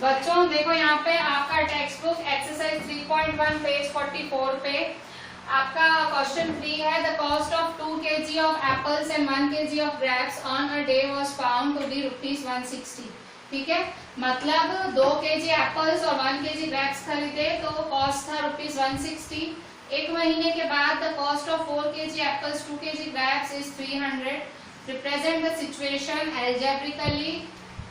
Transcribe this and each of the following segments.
बच्चों देखो यहाँ पे आपका टेक्स्ट बुक एक्सरसाइज 3.1 पेज 44 पे आपका क्वेश्चन 3 है the cost of 2 kg of apples and 1 kg of grapes on a day was found to be ₹160। ठीक है, मतलब 2 kg एप्पल्स और 1 kg ग्रेप्स खरीदे तो कॉस्ट था ₹160। एक महीने के बाद the cost of 4 kg apples 2 kg grapes is 300। Represent the situation algebraically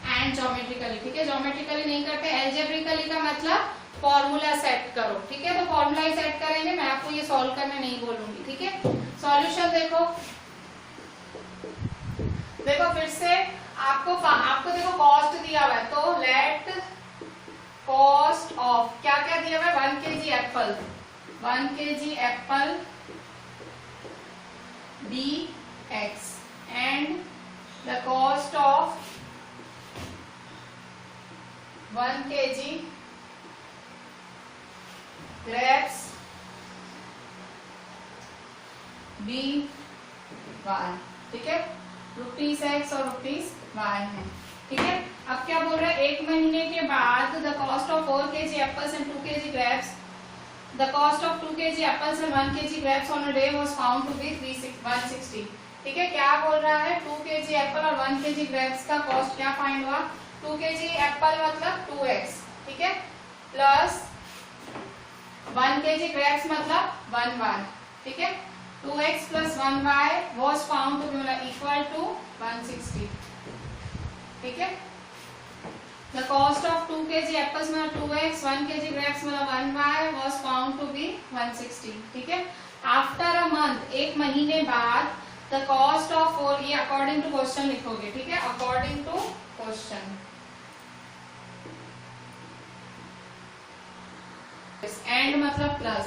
and geometrically. ठीक है, ज्योमेट्रिकली नहीं करते, एल्जेब्रिकली का मतलब फॉर्मूला सेट करो। ठीक है, तो फॉर्मूला ही सेट करेंगे, मैं आपको ये सॉल्व करने नहीं बोलूंगी। ठीक है, सॉल्यूशन देखो फिर से आपको देखो कॉस्ट दिया हुआ है, तो लेट कॉस्ट ऑफ क्या क्या दिया हुआ है 1 kg Apple, 1 kg Apple dx and the cost of 1 kg grapes dy। ठीक है, ₹X और ₹Y है। ठीक है, अब क्या बोल रहा है, एक महीने के बाद the cost of 4 kg apples and 2 kg grapes, the cost of 2 kg apples and 1 kg grapes on a day was found to be 160। ठीक है, क्या बोल रहा है, 2 kg एप्पल और 1 kg ग्रेप्स का कॉस्ट क्या फाइंड हुआ, 2 kg एप्पल मतलब 2x, ठीक है, प्लस 1 kg ग्रेप्स मतलब 1y। ठीक है, 2x plus 1y was found to be मतलब इक्वल टू 160। ठीक है, the cost of 2 kg apples मतलब 2x, 1 kg ग्रेप्स मतलब 1y was found to be 160। ठीक है, आफ्टर अ मंथ एक महीने बाद द कॉस्ट ऑफ 4, ये अकॉर्डिंग टू क्वेश्चन लिखोगे। ठीक है, अकॉर्डिंग टू क्वेश्चन, एंड मतलब प्लस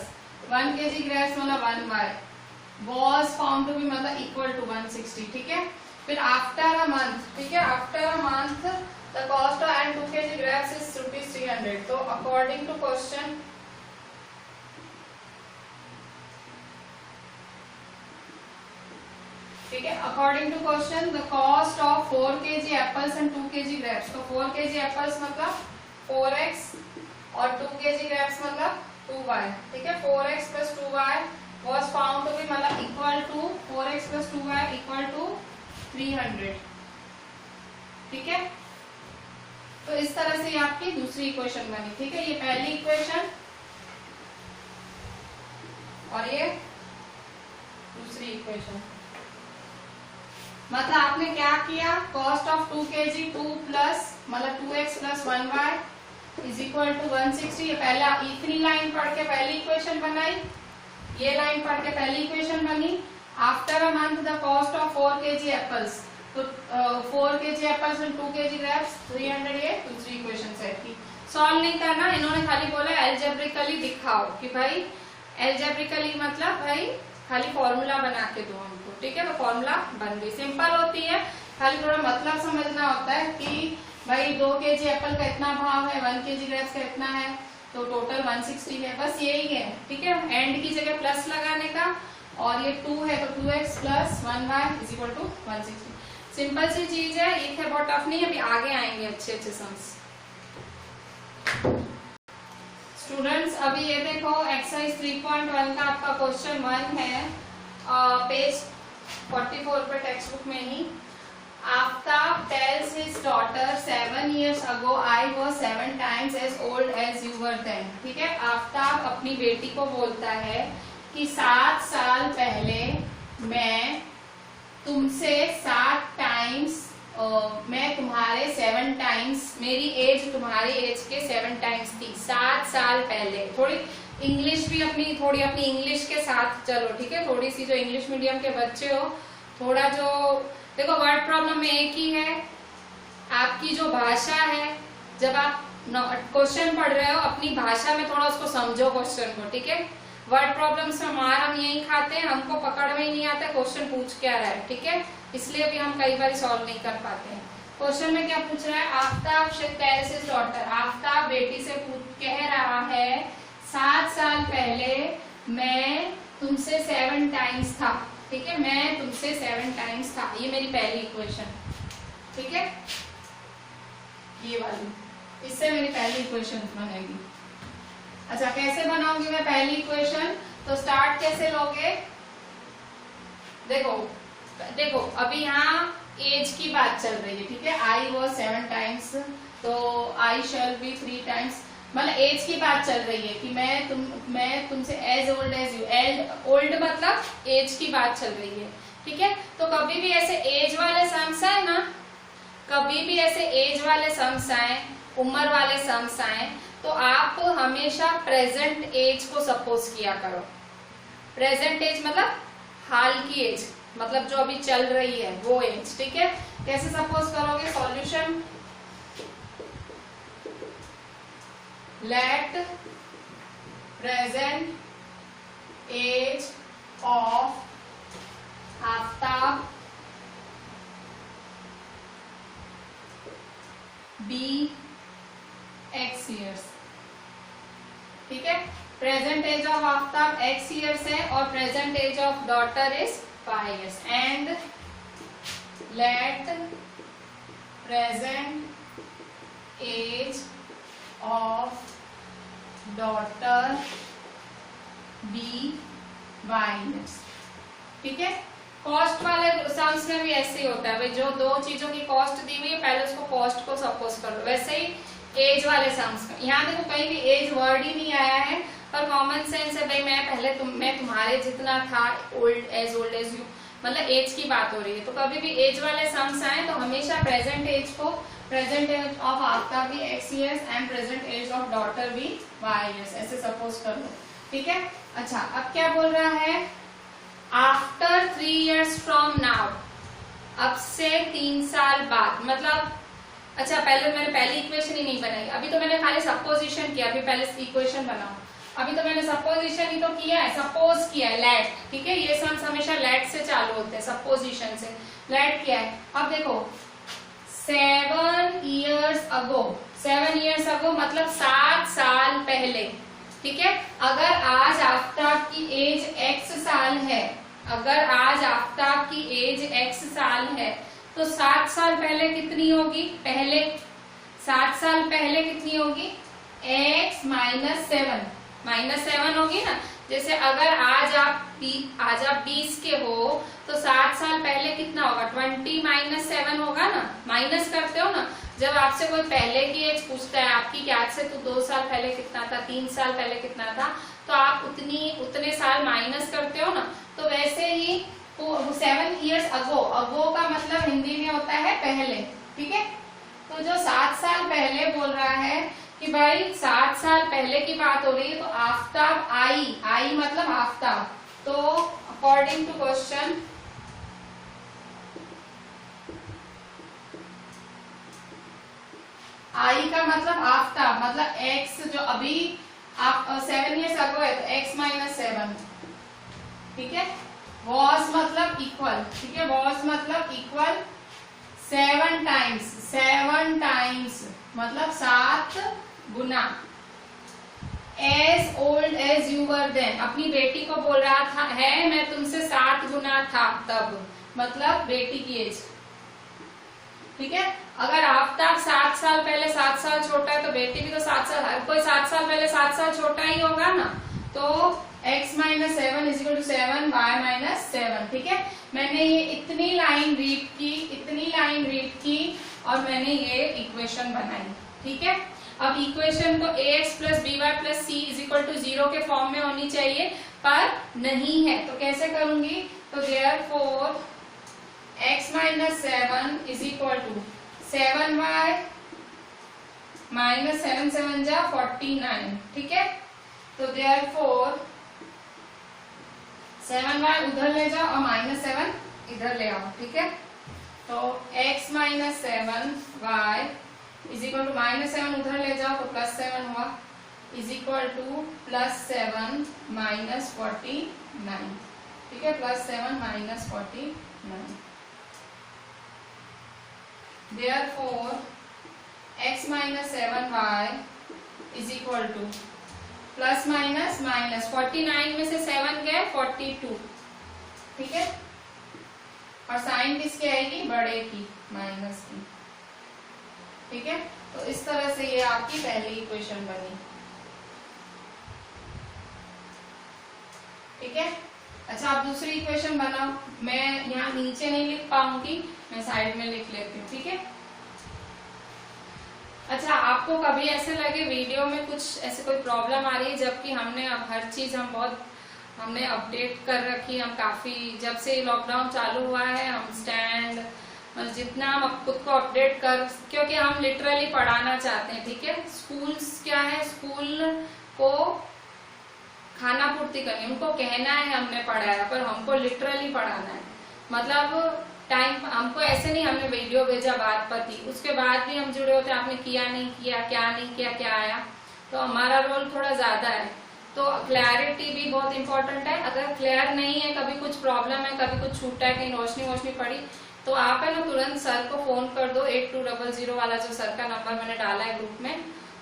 1 kg ग्रेप्स मतलब 1y was found to be मतलब इक्वल टू 160। ठीक है, फिर आफ्टर अ मंथ, ठीक है, after a month the cost of and 2 kg grapes is ₹300। तो अकॉर्डिंग टू क्वेश्चन ठीक है, according to question the cost of 4 kg apples and 2 kg grapes, तो 4 kg एप्पल्स मतलब 4x और 2 kg ग्रेप्स मतलब 2y। ठीक है, 4x plus 2y was found to be मतलब equal to 4x plus 2y equal to 300। ठीक है, तो इस तरह से आपकी दूसरी इक्वेशन बनी। ठीक है, ये पहली इक्वेशन और ये दूसरी इक्वेशन, मतलब आपने क्या किया, कॉस्ट ऑफ 2 kg 2 प्लस मतलब 2x plus 1y is equal to 160। ये पहला इतनी लाइन पढ़ के पहली इक्वेशन बनाई, ये लाइन पढ़ के पहली इक्वेशन बनी। After a month the cost of 4 kg apples, तो 4 kg apples and 2 kg grapes 300, ये दूसरी इक्वेशन सेट की। सॉल्व नहीं करना, इन्होंने खाली बोला एल्जेब्रिकली दिखाओ कि भाई एल्जेब्रिकली मतलब भाई खाली फॉर्मूला बना के दो हमको। ठीक है, तो फॉर्मूला बन गई, सिंपल होती है, खाली थोड़ा मतलब समझना होता है कि भाई 2 kg एप्पल का इतना भाव है, 1 kg ग्रेप्स का इतना है, तो टोटल 160 है, बस यही है। ठीक है, एंड की जगह प्लस लगाने का, और ये 2 है तो 2x plus 1y is equal to 160। Simple सी चीज है, ये है बहुत टफ नहीं है, अभी आगे आएंगे अच्छे सम्स। स्टूडेंट्स अभी ये देखो एक्सरसाइज 3.1 का आपका क्वेश्चन 1 है, पेज 44 पर टेक्स्ट बुक में ही। Aftab tells his daughter 7 years ago I was 7 times as old as you were then। ठीक है, आफ्ताब अपनी बेटी को बोलता है कि 7 साल पहले मैं तुमसे 7 टाइम्स, मैं तुम्हारे 7 टाइम्स, मेरी एज तुम्हारी एज के 7 टाइम्स थी 7 साल पहले। थोड़ी इंग्लिश भी थोड़ी अपनी इंग्लिश के साथ चलो। ठीक है, थोड़ी सी जो इंग्लिश मीडियम के बच्चे हो, थोड़ा जो देखो वर्ड प्रॉब्लम में एक ही है, आपकी जो भाषा है, जब आप क्वेश्चन पढ़ रहे हो अपनी भाषा में थोड़ा उसको समझो क्वेश्चन को। ठीक है, वर्ड प्रॉब्लम्स में मार हम यही खाते हैं, हमको पकड़ में ही नहीं आता क्वेश्चन पूछ क्या रहा है। ठीक है, इसलिए भी हम कई बार सॉल्व नहीं कर पाते हैं। क्वेश्चन में क्या पूछ रहा है, Aftab tales his daughter, Aftab बेटी से कह रहा है 7 साल पहले मैं तुमसे 7 टाइम्स था। ठीक है, मैं तुमसे 7 टाइम्स था, ये मेरी पहली इक्वेशन। ठीक है, ये वाली, इससे मेरी पहली इक्वेशन बनेगी। अच्छा, कैसे बनाऊंगी मैं पहली इक्वेशन? तो स्टार्ट कैसे लोगे? देखो अभी यहाँ एज की बात चल रही है, ठीक है। आई वॉज 7 टाइम्स, तो आई शैल बी 3 टाइम्स, मतलब एज की बात चल रही है कि मैं तुमसे as old as you, old मतलब एज की बात चल रही है, ठीक है। तो कभी भी ऐसे एज वाले सम्स आए ना, कभी भी ऐसे एज वाले सम्स आए, उम्र वाले सम्स आए, तो आप हमेशा प्रेजेंट एज को सपोज किया करो। प्रेजेंट एज मतलब हाल की एज, मतलब जो अभी चल रही है वो एज, ठीक है। कैसे सपोज करोगे? Solution, let present age of Aftab be x years, ठीक है। Present age of Aftab x years है और present age of daughter is 5 years, and let present age of daughter be y years, ठीक है। कॉस्ट वाले सम्स में भी ऐसे ही होता है भाई, जो दो चीजों की कॉस्ट दी हुई है पहले उसको कॉस्ट को सपोज कर लो। वैसे ही एज वाले सम्स में यहाँ देखो कहीं भी एज वर्ड ही नहीं आया है, पर कॉमन सेंस है भाई, मैं तुम्हारे जितना था, ओल्ड एज यू, मतलब एज की बात हो रही है। तो कभी भी एज वाले सम्स आए तो हमेशा प्रेजेंट एज को, प्रेजेंट एज ऑफ आफ्ताब भी x years and present age of daughter भी y years, ऐसे सपोज कर लो, ठीक है। अच्छा, अब क्या बोल रहा है? आफ्टर 3 years फ्रॉम नाउ, अब से 3 साल बाद, मतलब अच्छा मैंने पहली इक्वेशन ही नहीं बनाई, अभी तो मैंने खाली सपोजिशन किया, अभी पहले इक्वेशन बनाओ। अभी तो मैंने सपोजिशन ही तो किया है, सपोज किया है, लेट, ठीक है। ये सम्स हमेशा लेट से चालू होते हैं, सपोजिशन से। लेट किया है। अब देखो 7 years अगो, 7 years अगो मतलब 7 साल पहले, ठीक है। अगर आज आफ्ताब की एज x साल है, अगर आज आफ्ताब की एज x साल है, तो 7 साल पहले कितनी होगी? पहले 7 साल पहले कितनी होगी? x माइनस 7 होगी ना। जैसे अगर आज आप 20 के हो तो 7 साल पहले कितना होगा? 20 माइनस 7 होगा ना, माइनस करते हो ना। जब आपसे कोई पहले की एज पूछता है आपकी कि आज से तो 2 साल पहले कितना था, 3 साल पहले कितना था, तो आप उतने साल माइनस करते हो ना। तो वैसे ही 7 years अगो का मतलब हिंदी में होता है पहले, ठीक है। तो जो 7 साल पहले बोल रहा है कि भाई 7 साल पहले की बात हो रही है, तो आफ्ताब आई मतलब आफ्ताब। तो अकॉर्डिंग टू क्वेश्चन, आई का मतलब आफ्ताब, मतलब x जो अभी आप 7 years अगो है तो x माइनस 7, ठीक है। वॉज मतलब इक्वल, ठीक है। वॉज मतलब इक्वल 7 टाइम्स मतलब 7 गुना। As old as you were then, अपनी बेटी को बोल रहा था है मैं तुमसे 7 गुना था तब, मतलब बेटी की एज, ठीक है। अगर आफ्ताब 7 साल पहले 7 साल छोटा है तो बेटी भी तो 7 साल, कोई 7 साल पहले 7 साल छोटा ही होगा ना। तो x minus 7 is equal to 7 y minus 7, ठीक है। मैंने ये इतनी लाइन रीड की और मैंने ये इक्वेशन बनाई, ठीक है। अब इक्वेशन तो ax plus b y plus c is equal to 0 के फॉर्म में होनी चाहिए, पर नहीं है, तो कैसे करूंगी? तो therefore x minus 7 is equal to 7y minus 7 जा 49, ठीक है। तो देयरफॉर 7y उधर ले जाओ और माइनस 7 इधर ले आओ, ठीक है। तो x minus 7y is equal to minus 7 उधर ले जाओ तो प्लस 7 हुआ, is equal to plus 7 minus 49, ठीक है। Plus 7 minus 49, therefore x minus 7y is equal to plus minus 49 में से 7 गए 42, ठीक है। और साइन किसकी आएगी? बड़े की, माइनस की, ठीक है। तो इस तरह से ये आपकी पहली इक्वेशन बनी। ठीक है, अच्छा आप दूसरी इक्वेशन बनाओ। मैं यहाँ नीचे नहीं लिख पाऊंगी, मैं साइड में लिख लेती हूँ। ठीक है, अच्छा आपको कभी ऐसे लगे वीडियो में कुछ ऐसे कोई प्रॉब्लम आ रही है, जबकि हमने अब हर चीज हमने अपडेट कर रखी। हम काफी जब से लॉकडाउन चालू हुआ है हम स्टैंड जितना हम खुद को अपडेट कर, क्योंकि हम लिटरली पढ़ाना चाहते हैं। ठीक है, स्कूल्स क्या है, स्कूल को खाना पूर्ति करनी, उनको कहना है हमने पढ़ाया, पर हमको लिटरली पढ़ाना है। मतलब टाइम हमको ऐसे नहीं हमने वीडियो भेजा बात पति, उसके बाद भी हम जुड़े होते हैं, आपने किया नहीं किया, क्या नहीं किया, क्या आया, तो हमारा रोल थोड़ा ज्यादा है। तो क्लैरिटी भी बहुत इंपॉर्टेंट है। अगर क्लियर नहीं है, कभी कुछ प्रॉब्लम है, कभी कुछ छूटा है, कहीं रोशनी पड़ी, तो आप है ना तुरंत सर को फोन कर दो। 8200 वाला जो सर का नंबर मैंने डाला है ग्रुप में,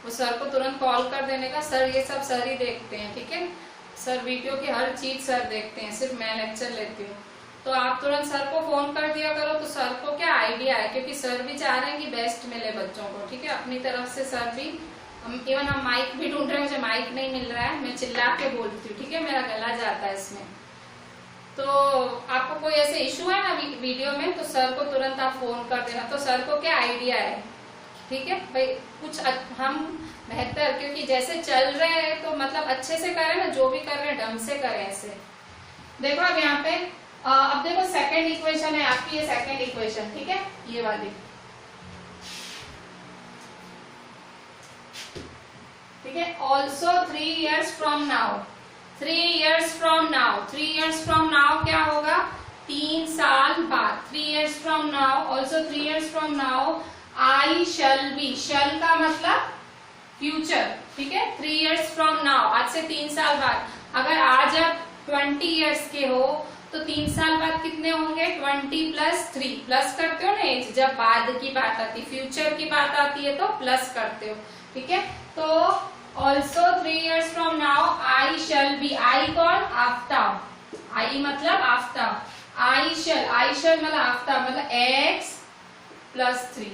वो सर को तुरंत कॉल कर देने का। सर ये सब सर ही देखते हैं। ठीक है, सर वीडियो की हर चीज सर देखते हैं, सिर्फ मैं लेक्चर लेती हूँ। तो आप तुरंत सर को फोन कर दिया करो, तो सर को क्या आइडिया है, क्योंकि सर भी चाह रहे हैं कि बेस्ट मिले बच्चों को। ठीक है, अपनी तरफ से सर भी, इवन हम माइक भी ढूंढ रहे हैं, मुझे माइक नहीं मिल रहा है, मैं चिल्ला के बोलती हूँ। ठीक है, मेरा गला जाता है इसमें। तो आपको कोई ऐसे इशू है ना वीडियो में, तो सर को तुरंत आप फोन कर देना। तो सर को क्या आइडिया है, ठीक है भाई, कुछ हम बेहतर, क्योंकि जैसे चल रहे हैं तो मतलब अच्छे से करें ना, जो भी कर रहे हैं ढंग से करें ऐसे। देखो अब यहाँ पे अब देखो सेकंड इक्वेशन है आपकी, ये सेकंड इक्वेशन। ठीक है, ये वाली। ठीक है, also 3 years from now, 3 years from now, 3 years from now क्या होगा, 3 साल बाद। 3 years from now, also 3 years from now, I shall be, shall का मतलब फ्यूचर। ठीक है, 3 years from now, आज से 3 साल बाद। अगर आज आप 20 years के हो, तो 3 साल बाद कितने होंगे, 20 + 3, प्लस करते हो ना एज, जब बाद की बात आती है, फ्यूचर की बात आती है तो प्लस करते हो। ठीक है, तो also 3 years from now I shall be, I कौन, आफ्ताब, I मतलब आफ्ताब, I shall मतलब आफ्ताब मतलब x + 3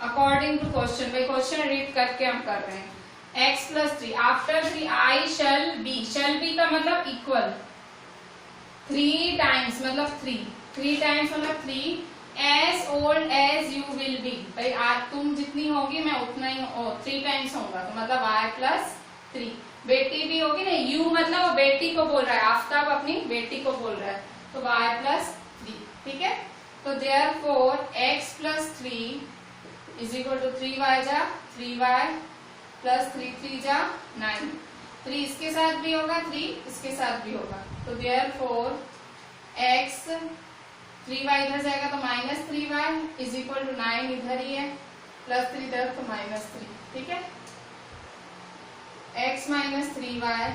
अकॉर्डिंग टू क्वेश्चन। भाई क्वेश्चन रीड करके हम कर रहे हैं। x + 3 after 3 I shall be, shall be का मतलब इक्वल, 3 times मतलब 3 times मतलब 3 as old as you will be। भाई आज तुम जितनी होगी मैं उतना ही 3 times होगा, तो मतलब y + 3। बेटी भी होगी ना, you मतलब वो बेटी को बोल रहा है, आफ्ताब अपनी बेटी को बोल रहा है, तो y + 3। ठीक है, तो therefore x + 3 = 3y जा 3y + 3 3 जा 9। 3 इसके साथ भी होगा, 3 इसके साथ भी होगा, तो therefore x 3y इधर जाएगा तो -3y = 9 इधर ही है, +3 इधर तो -3। ठीक है, x - 3y,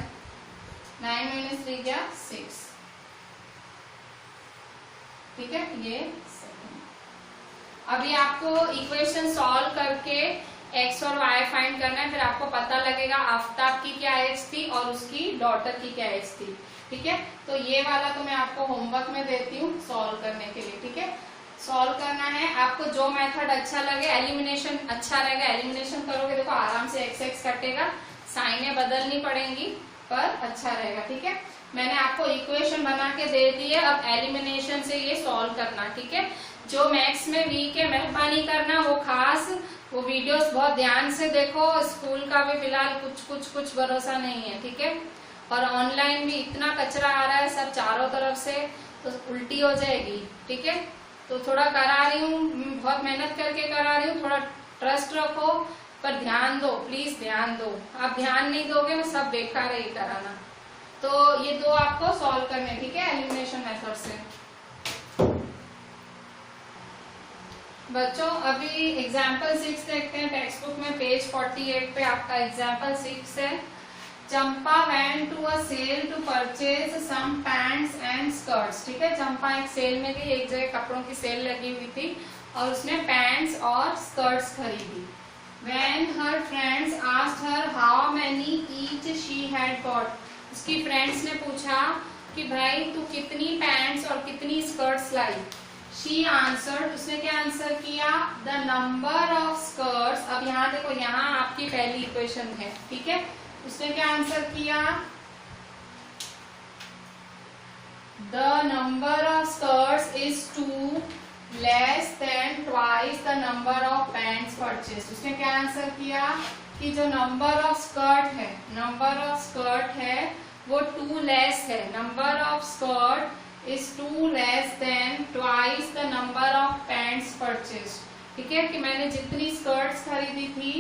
9 - 3 क्या 6। ठीक है, ये अभी आपको इक्वेशन सॉल्व करके x और y फाइंड करना है, फिर आपको पता लगेगा आफ्ताब की क्या एज थी और उसकी डॉटर की क्या एज थी। ठीक है, तो ये वाला तो मैं आपको होमवर्क में देती हूँ सॉल्व करने के लिए। ठीक है, सॉल्व करना है आपको, जो मेथड अच्छा लगे, एलिमिनेशन अच्छा रहेगा, एलिमिनेशन करोगे देखो आराम से x कटेगा, साइनें बदलनी पड़ेंगी पर अच्छा रहेगा। ठीक है, मैंने आपको इक्वेशन बना के दे दी है, अब एलिमिनेशन से ये सॉल्व करना। ठीक है, जो मैथ्स में वीक है मेहरबानी करना वो खास वो वीडियोस बहुत ध्यान से देखो। स्कूल का भी फिलहाल कुछ भरोसा नहीं है। ठीक है, और ऑनलाइन भी इतना कचरा आ रहा है सब चारों तरफ से, तो उल्टी हो जाएगी। ठीक है, तो थोड़ा करा रही हूँ, बहुत मेहनत करके करा रही हूँ, थोड़ा ट्रस्ट रखो, पर ध्यान दो, प्लीज ध्यान दो। आप ध्यान नहीं दोगे ना सब बेकार है कराना। तो ये 2 आपको सॉल्व करने। ठीक है, एलिमिनेशन मेथड से। बच्चों अभी एग्जाम्पल 6 देखते हैं, टेक्स्ट बुक में पेज 48 पे आपका एग्जाम्पल 6 है। चंपा went to a sale to purchase some pants and skirts। ठीक है, चंपा एक सेल में गई, एक जगह कपड़ों की सेल लगी हुई थी और उसने पैंट्स और स्कर्ट्स खरीदी। When her friends asked her how many each she had bought, उसकी फ्रेंड्स ने पूछा कि भाई तू कितनी पैंट्स और कितनी स्कर्ट्स लाई। शी आंसर्ड, उसने क्या आंसर किया, द नंबर ऑफ स्कर्ट्स। अब यहाँ देखो, यहाँ आपकी पहली इक्वेशन है, ठीक है। उसने क्या आंसर किया, the number of skirts is 2 less than twice the number of pants purchase. उसने क्या आंसर किया कि जो नंबर ऑफ स्कर्ट है, नंबर ऑफ स्कर्ट है वो 2 लेस है, number of skirt is 2 less than twice the number of pants purchase. ठीक है, कि मैंने जितनी स्कर्ट्स खरीदी थी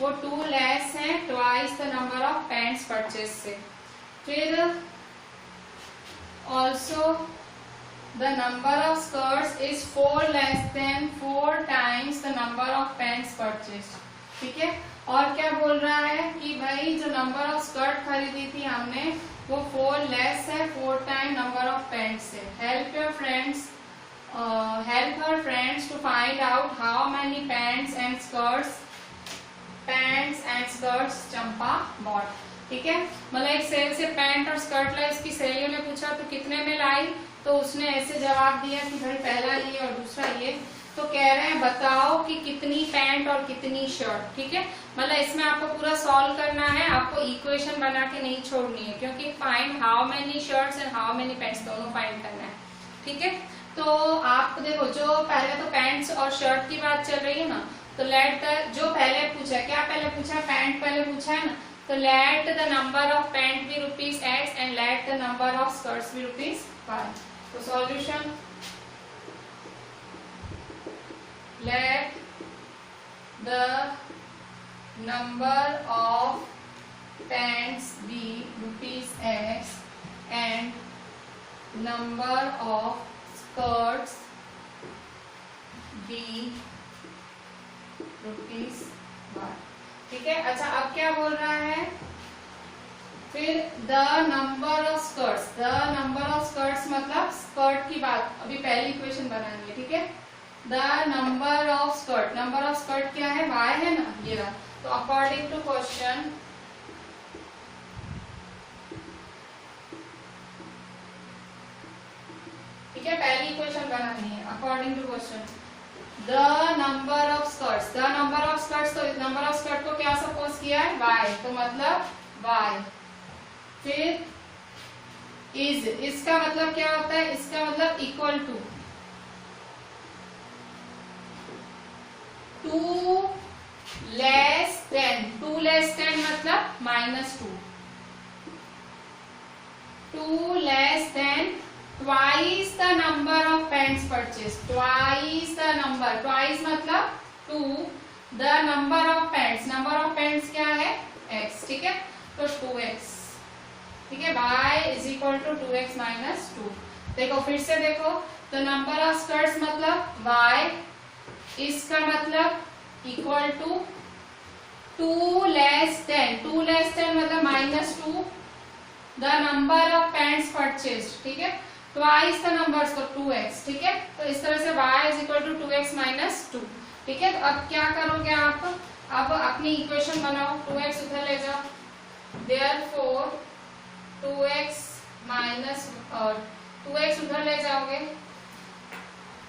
वो 2 लेस है twice the number of pants purchase से। फिर also the number of skirts is 4 less than 4 times the number of pants purchased। ठीक है, और क्या बोल रहा है कि भाई जो नंबर ऑफ स्कर्ट खरीदी थी हमने वो 4 लेस है 4 टाइम नंबर ऑफ पैंट्स से। Help your friends, help her friends to find out how many pants and skirts Champa bought. ठीक है, मतलब एक सेल से पैंट और स्कर्ट लाई, उसकी सहेलियों ने पूछा तो कितने में लाई, तो उसने ऐसे जवाब दिया कि भाई पहला ये और दूसरा ये। तो कह रहे हैं बताओ कि कितनी पैंट और कितनी शर्ट। ठीक है, मतलब इसमें आपको पूरा सॉल्व करना है, आपको इक्वेशन बना के नहीं छोड़नी है, क्योंकि find how many shirts and how many pants दोनों फाइंड करना है। ठीक है, तो आप देखो, जो पहले तो पैंट्स और शर्ट की बात चल रही है ना, तो लेट द, जो पहले पूछा, क्या पहले पूछा, पैंट पहले पूछा है ना, तो let the number of pant be ₹X and let the number of skirts be ₹Y। तो solution, let the number of pants be ₹X and number of skirts be ₹Y। ठीक है, अच्छा अब क्या बोल रहा है, फिर the number of skirts, the number of skirts मतलब स्कर्ट की बात, अभी पहली इक्वेशन बनानी है। ठीक है, the number of skirt, number of skirt क्या है, y है ना, ये रहा। तो अकॉर्डिंग टू क्वेश्चन, ठीक है, पहली इक्वेशन बनानी है according to question. The number of skirts, the number of skirts, तो नंबर ऑफ स्कर्ट को क्या सपोज किया है, y, तो मतलब y। फिर इज, इसका मतलब क्या होता है, इसका मतलब equal to 2 less than, 2 less than मतलब -2, 2 less than twice the number of pants purchase, twice the number, twice मतलब 2 the number of pants, number of pants क्या है, x। ठीक है, तो 2x। ठीक है, y is equal to 2x minus 2। देखो फिर से देखो, तो नंबर ऑफ स्कर्ट्स मतलब y, इसका मतलब equal to 2 less than, 2 less than मतलब -2 the number of pants purchase. ठीक है, ट्वाइस द नंबर्स तो 2x। ठीक है, तो इस तरह से y is equal to 2x minus 2। ठीक है, तो अब क्या करोगे आप, अब अपनी इक्वेशन बनाओ, 2x उधर ले जाओ, देयरफॉर 2x माइनस 2x उधर ले जाओगे।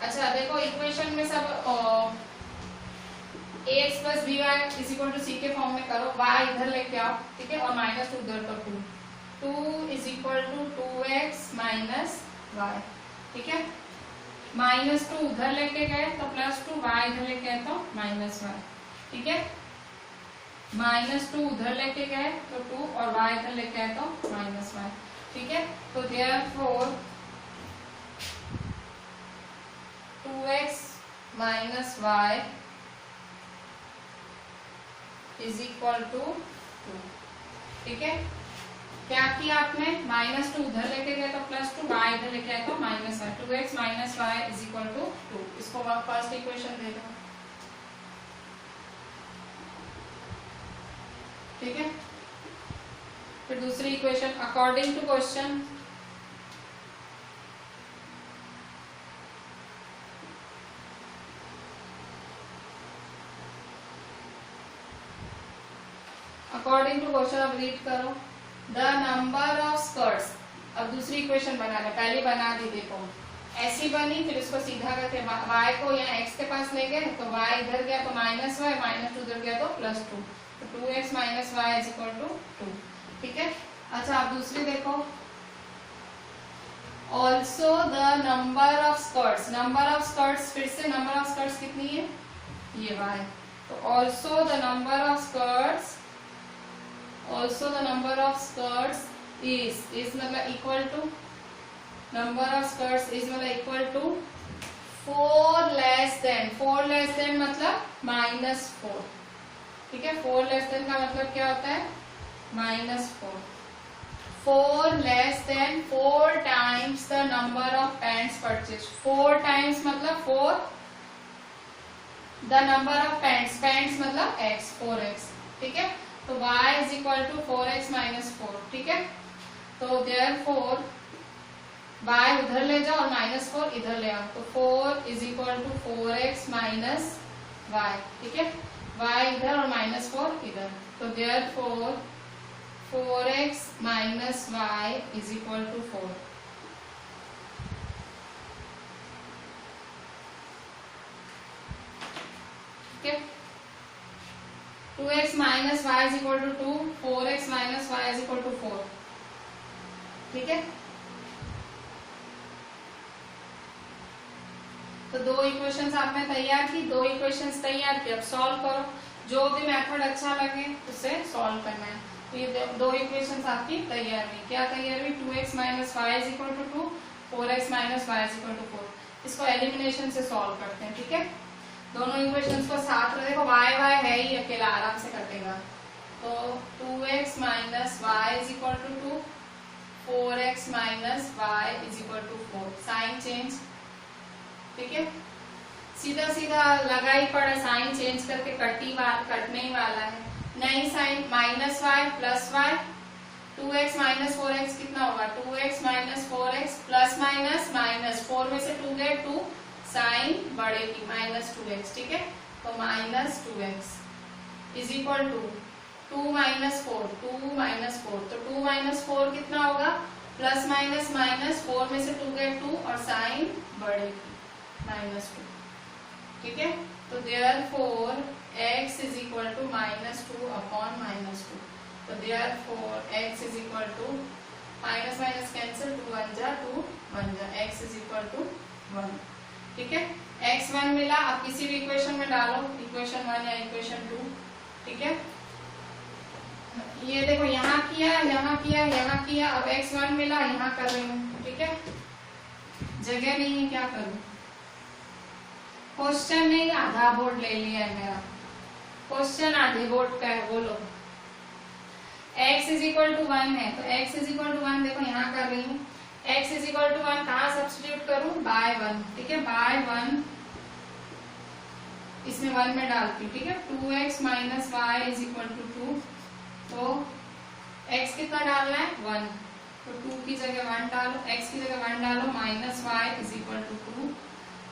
अच्छा देखो, इक्वेशन में सब ax plus by is equal to c के फॉर्म में करो, y इधर लेके आओ। ठीक है, और -2 उधर तो 2 is equal to 2x minus y। ठीक है, -2 उधर लेके गए तो +2, y इधर लेके आए तो -y। ठीक है, -2 उधर लेके गए तो 2 और y इधर लेके आए तो -y। ठीक है, तो therefore 2x minus y is equal to 2। ठीक है, क्या किया आपने, -2 उधर लेके गए तो +2, y इधर लेके आए तो -y, 2x minus y is equal to 2। इसको फर्स्ट इक्वेशन दे दो। ठीक है, फिर दूसरी equation according to question, according to question अब रीड करो, द नंबर ऑफ स्कर्ट्स। अब दूसरी इक्वेशन बनाना, पहले बना दी देखो, ऐसी बनी, फिर इसको सीधा करके y को यहाँ x के पास ले गए तो y इधर गया तो माइनस y, माइनस 2 इधर गया तो प्लस 2, तो 2x minus y is equal to 2। ठीक है। अच्छा आप दूसरी देखो, also the number of skirts, number of skirts, फिर से नंबर ऑफ स्कर्ट्स कितनी है, ये y, तो also the number of skirts, also the number of skirts is मतलब equal to, number of skirts is मतलब इक्वल टू 4 लेस देन मतलब -4। ठीक है, 4 लेस देन का मतलब क्या होता है, -4। 4 less than 4 times the number of pants purchase, 4 times मतलब 4 the number of pants, pants मतलब x, 4x। ठीक है, तो y is equal to 4x minus 4। ठीक है, तो देयरफॉर y उधर ले जाओ और -4 इधर ले आओ, तो 4 is equal to 4x minus y। ठीक है, y इधर और -4 इधर, तो therefore 4x minus y is equal to 4। ठीक है, 2x minus y is equal to 2, 4x minus y is equal to 4। ठीक है, तो दो इक्वेशंस आपने तैयार की, दो इक्वेशंस तैयार की, अब सॉल्व करो, जो भी मेथड अच्छा लगे उसे सॉल्व करना है। तो ये दो इक्वेशंस आपकी तैयार हुई, क्या तैयार हुई, 2x minus y is equal to 2, 4x minus y is equal to 4। इसको एलिमिनेशन से सॉल्व करते हैं। ठीक है, दोनों इक्वेशंस को साथ में देखो, y है ही अकेला, आराम से कटेगा, तो 2x minus y is equal to 2, 4x minus y is equal to 4, sign change. ठीक है, सीधा सीधा लगा ही पड़ा, साइन चेंज करके कटने ही वाला है। नई sign minus y plus y, 2x minus 4x कितना होगा, 2x minus 4x plus minus minus 4 में से 2 गए 2, साइन बढ़ेगी -2x। ठीक है, तो -2x is equal to 2 minus 4, 2 minus 4, तो 2 माइनस 4 कितना होगा, प्लस माइनस माइनस 4 में से 2 गए 2 और साइन बढ़ेगी -2। ठीक है, तो therefore x is equal to -2 upon -2, तो therefore x is equal to minus minus cancel, 2 1 जा 2 1 जा, x इज इक्वल टू 1। ठीक है, x1 मिला, अब किसी भी इक्वेशन में डालो, इक्वेशन 1 या इक्वेशन 2। ठीक है, ये देखो यहाँ किया, यहाँ किया, यहाँ किया, अब x1 मिला, यहाँ कर रही हूँ। ठीक है, जगह नहीं है, क्या करूँ, क्वेश्चन नहीं, आधा बोर्ड ले लिया है मेरा, क्वेश्चन आधे बोर्ड का है। बोलो, x इज इक्वल टू 1 है, तो x इज इक्वल टू 1 देखो यहाँ कर रही हूँ, x इज इक्वल टू 1 कहाँ सब्स्टिट्यूट करूँ, बाय 1। ठीक है, बाय 1 इसमें 1 में डालती हूँ। ठीक है, 2x minus y is equal to 2, तो x कितना डालना है 1, तो 2 की जगह 1 डालो, x की जगह 1 डालो, minus y is equal to 2,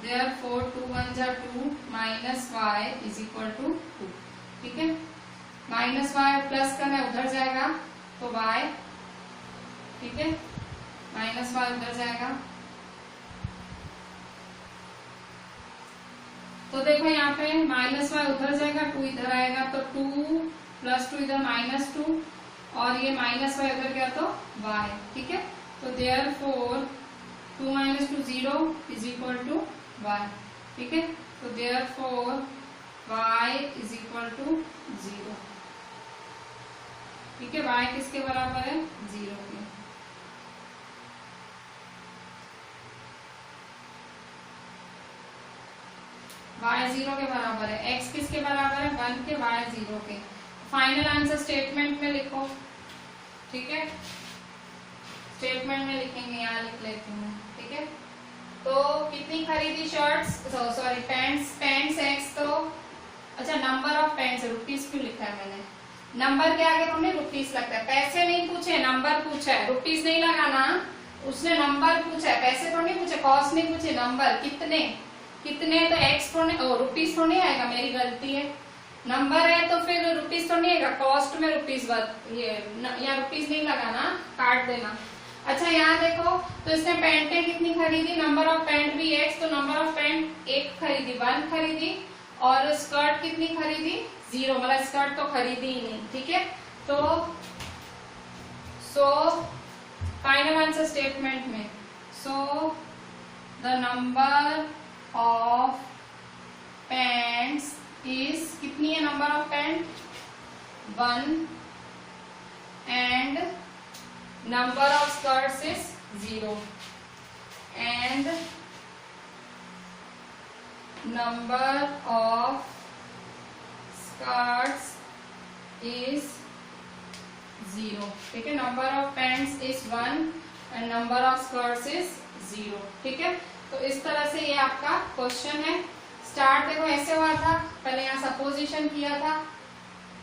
therefore 2 1 जा 2 minus y is equal to 2। ठीक है, माइनस वाई प्लस करना है, उधर जाएगा तो y। ठीक है, माइनस वाई उधर जाएगा, तो देखो यहाँ पे माइनस वाई उधर जाएगा, 2 इधर आएगा, तो 2 प्लस 2 इधर -2, और ये माइनस वाई उधर गया तो y। ठीक है, तो therefore 2 - 2 0 is equal to y। ठीक है, तो therefore y is equal to 0। ठीक है, y किसके बराबर है, 0 के। y 0 के बराबर है, x किसके बराबर है, 1 के, y 0 के। फाइनल आंसर स्टेटमेंट में लिखो। ठीक है, स्टेटमेंट में लिखेंगे, यहाँ लिख लेती हूँ। ठीक है, तो कितनी खरीदी शर्ट्स, सॉरी पैंट्स x, तो अच्छा नंबर ऑफ पैंट्स, रुपीस क्यों लिखा है मैंने, नंबर के आगे तुमने रुपीस लगता है, पैसे नहीं पूछे, नंबर पूछा है, रुपीस नहीं लगाना, उसने नंबर पूछा है, पैसे तो नहीं पूछे, कॉस्ट नहीं पूछे, नंबर कितने कितने, तो एक्स तो नहीं, रुपीस तो नहीं आएगा, मेरी गलती है, नंबर है तो फिर रुपीस तो नहीं आएगा, कॉस्ट में रुपीस, ये यहाँ रुपीस नहीं लगाना, काट देना। अच्छा यहाँ देखो, तो इसने पैंटें कितनी खरीदी, नंबर ऑफ पैंट भी x, तो नंबर ऑफ पैंट एक खरीदी, 1 खरीदी, और स्कर्ट कितनी खरीदी, 0, मतलब स्कर्ट तो खरीदी ही नहीं, ठीक है। तो फाइनल आंसर स्टेटमेंट में, so the number of pants is, कितनी है number of pant, 1, and number of skirts is 0, and number of skirts is 0, ठीक है। number of pants is 1 and number of skirts is 0, ठीक है। तो इस तरह से ये आपका क्वेश्चन है। स्टार्ट देखो ऐसे हुआ था, पहले यहाँ सपोजिशन किया था,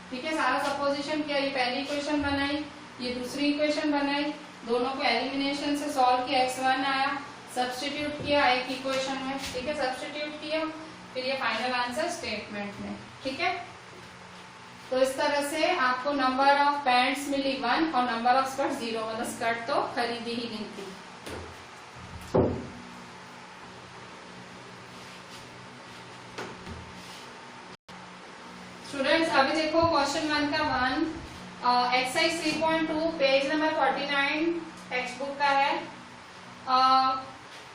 ठीक है, सारा सपोजिशन किया, ये पहली इक्वेशन बनाई, ये दूसरी इक्वेशन बनाई, दोनों को एलिमिनेशन से सॉल्व किया, x1 आया, सब्स्टिट्यूट किया एक इक्वेशन में, ठीक है, सब्स्टिट्यूट किया, फिर ये फाइनल आंसर स्टेटमेंट में, ठीक है। तो इस तरह से आपको नंबर ऑफ पैंट्स मिली 1 और नंबर ऑफ स्कर्ट 0, मतलब स्कर्ट तो खरीदी ही नहीं थी। स्टूडेंट्स अभी देखो क्वेश्चन 1 का 1 exercise 3.2 page number 49 text book का है।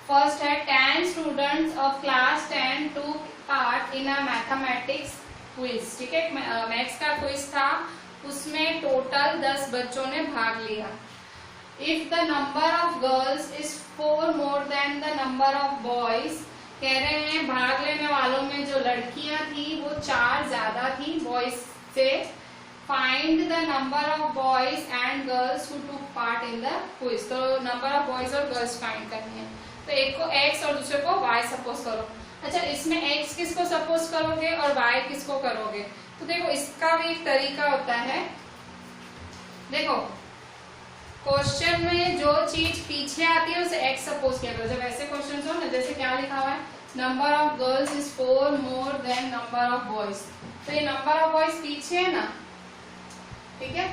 फर्स्ट है 10 students of class 10 to part in a mathematics quiz, ठीक है, मैथ्स का क्विज था, उसमें टोटल 10 बच्चों ने भाग लिया। If the number of girls is 4 more than the number of boys, कह रहे हैं भाग लेने वालों में जो लड़कियां थी वो 4 ज्यादा थी बॉयज से, find the number of boys and girls who took part in the quiz. तो नंबर ऑफ बॉयज और गर्ल्स फाइंड करनी है, तो एक को x और दूसरे को y सपोज करो। अच्छा इसमें x किसको सपोज करोगे और y किसको करोगे, तो देखो इसका भी एक तरीका होता है। देखो क्वेश्चन में जो चीज पीछे आती है उसे x सपोज किया करो। जब ऐसे क्वेश्चन हो ना, जैसे क्या लिखा हुआ है, number of girls is 4 more than number of boys, तो ये नंबर ऑफ बॉयज पीछे है ना, ठीक है,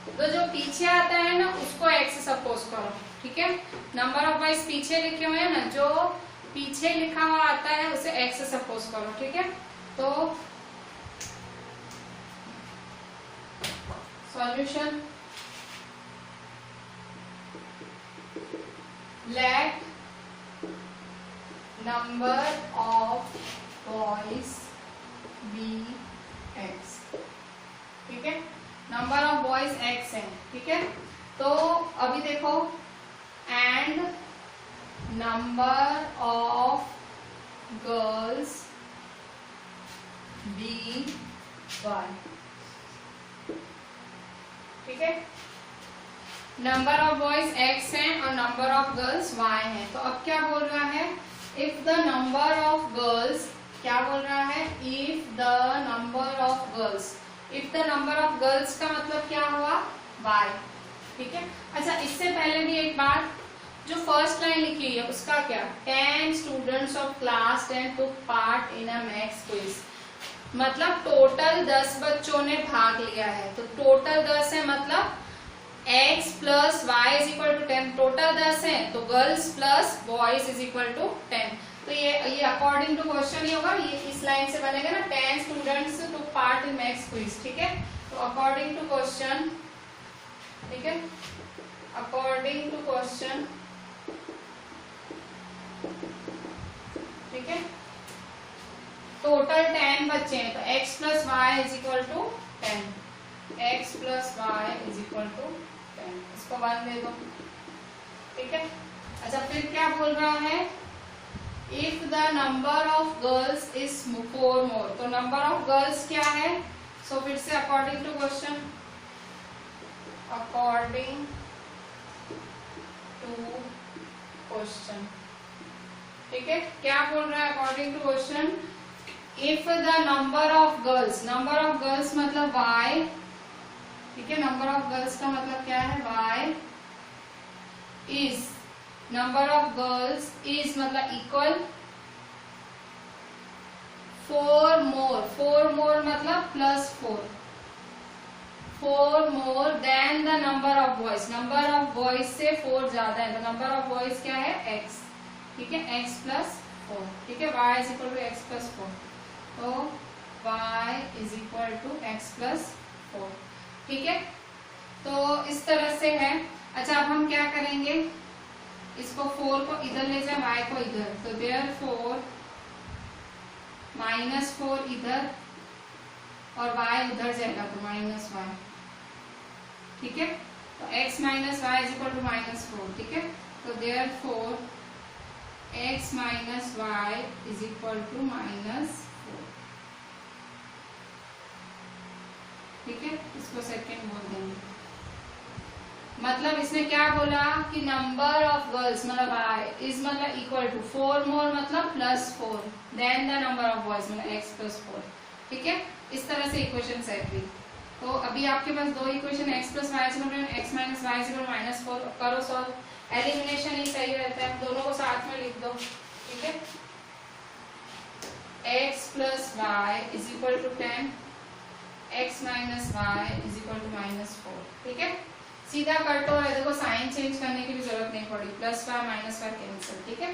तो जो पीछे आता है ना उसको x सपोज करो, ठीक है। नंबर ऑफ बॉयज पीछे लिखे हुए हैं ना, जो पीछे लिखा हुआ आता है उसे x सपोज करो, ठीक है। तो solution, let number of boys be x, ठीक है, नंबर ऑफ बॉयज x है, ठीक है। तो अभी देखो and number of girls be 1, ठीक है, नंबर ऑफ बॉयज x है और नंबर ऑफ गर्ल्स y है। तो अब क्या बोल रहा है, if the number of girls, क्या बोल रहा है, if the number of girls, if the number of girls का मतलब क्या हुआ, y, ठीक है। अच्छा इससे पहले भी एक बात, जो फर्स्ट लाइन लिखी है उसका क्या, 10 students of class 10 took part in a maths quiz, मतलब टोटल 10 बच्चों ने भाग लिया है, तो टोटल 10 है, मतलब x plus Y is equal to 10, total 10 है, तो girls plus boys is equal to 10। तो ये अकॉर्डिंग टू क्वेश्चन ही होगा, ये इस लाइन से बनेगा ना, 10 students to part in maths quiz, ठीक है। तो अकॉर्डिंग टू क्वेश्चन, ठीक है, अकॉर्डिंग टू क्वेश्चन, ठीक है, टोटल 10 बच्चे हैं, तो x plus Y is equal to 10, x plus Y is equal to 10, इसको 1 दे दो, ठीक है। अच्छा फिर क्या बोल रहा है, if the number of girls is 4 more, तो नंबर ऑफ गर्ल्स क्या है, सो फिर से according to question, according to question, ठीक है, क्या बोल रहा है according to question, if the number of girls, number of girls मतलब y, ठीक है, नंबर ऑफ गर्ल्स का मतलब क्या है, y, is, number of girls is मतलब इक्वल 4 मोर, 4 मोर मतलब plus 4, 4 more than the number of boys, number of boys से 4 ज्यादा है, तो नंबर ऑफ बॉयज क्या है x, ठीक है, x प्लस 4, ठीक है, y is equal to x plus 4, तो y is equal to x plus 4, ठीक है, तो इस तरह से है। अच्छा अब हम क्या करेंगे, इसको 4 को इधर ले जाए, y को इधर, तो देयरफॉर -4 इधर और y उधर जाएगा तो -y, ठीक है, तो x minus y is equal to -4, ठीक है, तो therefore x minus y is equal to -4, ठीक है, इसको सेकंड बोल देंगे। मतलब इसने क्या बोला कि नंबर ऑफ गर्ल्स मतलब आई इज मतलब इक्वल टू 4 मोर मतलब +4 than the number of boys मतलब x प्लस 4, ठीक है, इस तरह से इक्वेशन सेट हुई। तो अभी आपके पास दो equation x plus y x minus y -4 करो सॉल्व, एलिमिनेशन ही सही रहता है, दोनों को साथ में लिख दो, ठीक है, x plus Y is equal to 10, x minus y is equal to -4, ठीक है, सीधा कट हो रहा है, देखो साइन चेंज करने की भी जरूरत नहीं पड़ी, plus y minus y cancel, ठीक है,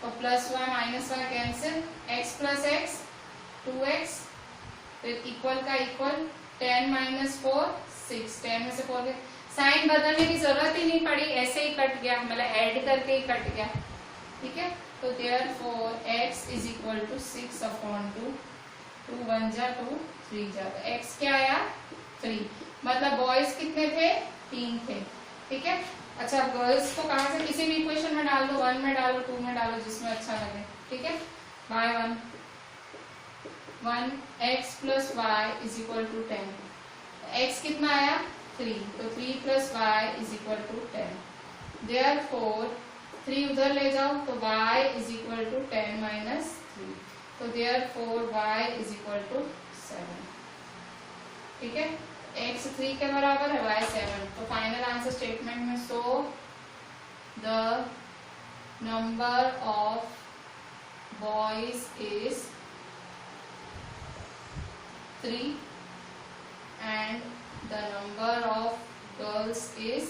तो plus y minus y cancel, x plus x 2x, फिर इक्वल का इक्वल 10 माइनस 4 6, 10 में से 4 गए, साइन बदलने की जरूरत ही नहीं पड़ी, ऐसे ही कट गया, मतलब ऐड करके ही कट गया, ठीक है, तो therefore x is equal to 6/2, 2 1 जा 2 3 जा, x क्या आया 3, मतलब बॉयज कितने थे 3 थे, ठीक है। अच्छा गर्ल्स को कहां से किसी भी इक्वेशन में डाल दो, 1 में डालो 2 में डालो जिसमें अच्छा लगे, ठीक है, y1 x plus Y is equal to 10, x कितना आया 3, तो 3 plus Y is equal to 10, therefore 3 उधर ले जाओ तो y is equal to 10 minus 3, तो therefore y is equal to 7, ठीक है, x 3 के बराबर है, y 7, तो फाइनल आंसर स्टेटमेंट में so the number of boys is 3 and the number of girls is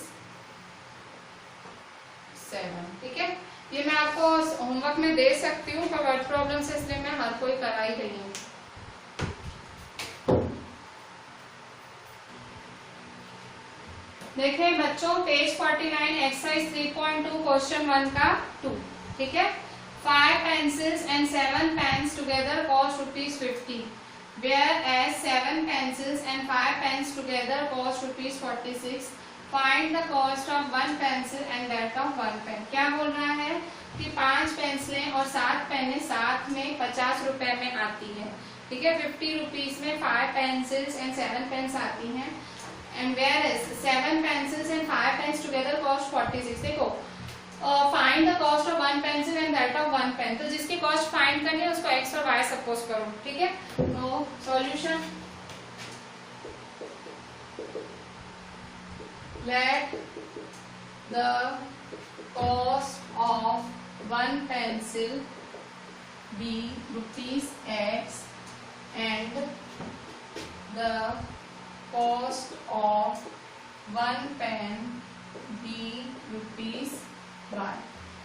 7, ठीक है, ये मैं आपको होमवर्क में दे सकती हूँ पर वर्ड प्रॉब्लम से इसलिए मैं हर कोई करा ही रही हूँ। देखें बच्चों पेज 49 एक्सरसाइज 3.2 क्वेश्चन 1 का 2, ठीक है, 5 pencils and 7 pens together cost ₹50, whereas 7 pencils and 5 pens together cost ₹46. Find the cost of 1 pencil and that of 1 pen. क्या बोल रहा है कि 5 पेंसिलें और 7 पेनें साथ में 50 रुपए में आती है, ठीक है, 50 रुपीज में 5 pencils and 7 pens आती हैं, and whereas 7 pencils and 5 pens together cost 46. देखो find the cost of 1 pencil and that of 1 pen, तो जिसकी कॉस्ट फाइंड करनी है उसको x और y सपोज करो, ठीक है, तो solution let the cost of 1 pencil be ₹x and the cost of 1 pen be ₹y,